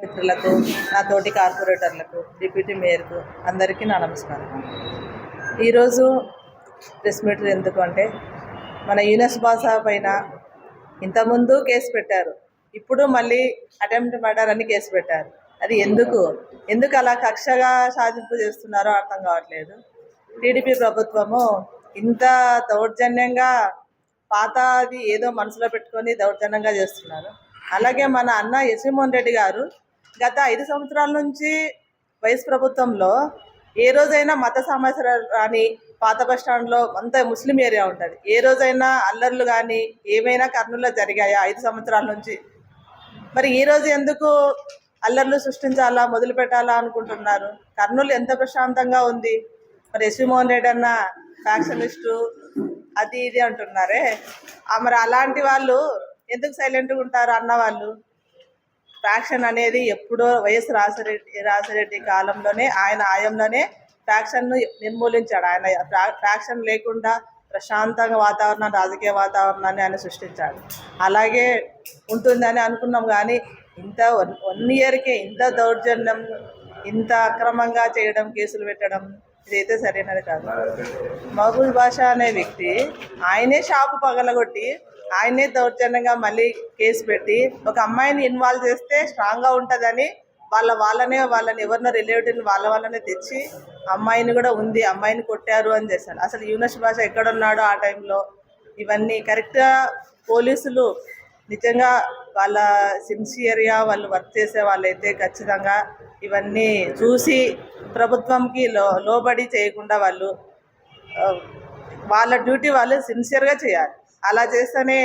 మిత్రులకు, నా తోటి కార్పొరేటర్లకు, డిప్యూటీ మేయర్కు అందరికీ నా నమస్కారం. ఈరోజు ప్రెస్ మీట్ ఎందుకు అంటే, మన యూనస్ బాషా పైన ఇంతకుముందు కేసు పెట్టారు, ఇప్పుడు మళ్ళీ అటెంప్ట్ మర్డర్ అని కేసు పెట్టారు. అది ఎందుకు అలా కక్షగా సాధింపు చేస్తున్నారో అర్థం కావట్లేదు. టీడీపీ ప్రభుత్వము ఇంత దౌర్జన్యంగా పాతది ఏదో మనసులో పెట్టుకొని దౌర్జన్యంగా చేస్తున్నారు. అలాగే మన అన్న యశ్వమోహన్ రెడ్డి గారు గత 5 సంవత్సరాల నుంచి వైఎస్ ప్రభుత్వంలో ఏ రోజైనా మత సమస్యలు కానీ, పాత బస్టాండ్లో అంత ముస్లిం ఏరియా ఉంటుంది, ఏ రోజైనా అల్లర్లు కానీ ఏమైనా కర్నూలులో జరిగాయా 5 సంవత్సరాల నుంచి? మరి ఈ రోజు ఎందుకు అల్లర్లు సృష్టించాలా, మొదలు పెట్టాలా అనుకుంటున్నారు? కర్నూలు ఎంత ప్రశాంతంగా ఉంది. మరి యశ్వమోహన్ రెడ్డి అన్న ఫ్యాక్షనిస్టు అది ఇది అంటున్నారే, మరి అలాంటి వాళ్ళు ఎందుకు సైలెంట్గా ఉంటారు? అన్నవాళ్ళు ఫ్యాక్షన్ అనేది ఎప్పుడో వైఎస్ రాజశేఖర కాలంలోనే, ఆయన ఆయంలోనే ఫ్యాక్షన్ను నిర్మూలించాడు. ఆయన ఫ్యాక్షన్ లేకుండా ప్రశాంతంగా వాతావరణం, రాజకీయ వాతావరణాన్ని ఆయన సృష్టించాడు. అలాగే ఉంటుందని అనుకున్నాం. కానీ ఇంత 1 ఇయర్కే ఇంత దౌర్జన్యం, ఇంత అక్రమంగా చేయడం, కేసులు పెట్టడం ఇదైతే సరైనది కాదు. మహబూబ్ బాషా అనే వ్యక్తి ఆయనే షాపు పగలగొట్టి, ఆయనే దౌర్జన్యంగా మళ్ళీ కేసు పెట్టి ఒక అమ్మాయిని ఇన్వాల్వ్ చేస్తే స్ట్రాంగ్గా ఉంటుందని వాళ్ళని ఎవరినో రిలేటివ్ని వాళ్ళనే తెచ్చి అమ్మాయిని కూడా ఉంది, అమ్మాయిని కొట్టారు అని చేశారు. అసలు యూనస్ బాషా ఎక్కడున్నాడో ఆ టైంలో? ఇవన్నీ కరెక్ట్గా పోలీసులు నిజంగా వాళ్ళ సిన్సియర్గా వాళ్ళు వర్క్ చేసే వాళ్ళైతే ఖచ్చితంగా ఇవన్నీ చూసి ప్రభుత్వంకి లోబడి చేయకుండా వాళ్ళ డ్యూటీ వాళ్ళు సిన్సియర్గా చేయాలి. అలా చేస్తేనే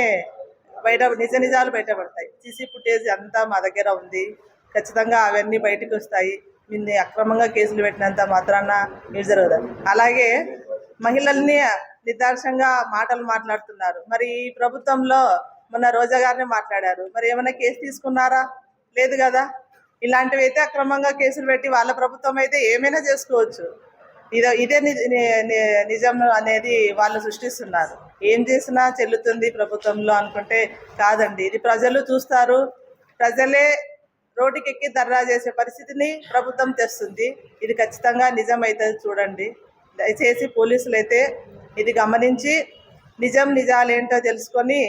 నిజాలు బయటపడతాయి. సీసీ ఫుటేజ్ అంతా మా దగ్గర ఉంది, ఖచ్చితంగా అవన్నీ బయటకు వస్తాయి. నిన్ను అక్రమంగా కేసులు పెట్టినంత మాత్రాన ఇది జరగదు. అలాగే మహిళల్ని నిర్దాక్షంగా మాటలు మాట్లాడుతున్నారు. మరి ఈ ప్రభుత్వంలో మొన్న రోజా గారిని మాట్లాడారు, మరి ఏమైనా కేసు తీసుకున్నారా? లేదు కదా. ఇలాంటివి అయితే అక్రమంగా కేసులు పెట్టి వాళ్ళ ప్రభుత్వం అయితే ఏమైనా చేసుకోవచ్చు. ఇదే నిజం అనేది వాళ్ళు సృష్టిస్తున్నారు. ఏం చేసినా చెల్లుతుంది ప్రభుత్వంలో అనుకుంటే కాదండి. ఇది ప్రజలు చూస్తారు, ప్రజలే రోడ్డుకెక్కి ధర్నా చేసే పరిస్థితిని ప్రభుత్వం తెస్తుంది. ఇది ఖచ్చితంగా నిజమైతుంది. చూడండి, దయచేసి పోలీసులు అయితే ఇది గమనించి నిజాలేంటో తెలుసుకొని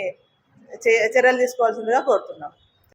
చర్యలు తీసుకోవాల్సిందిగా కోరుతున్నాం.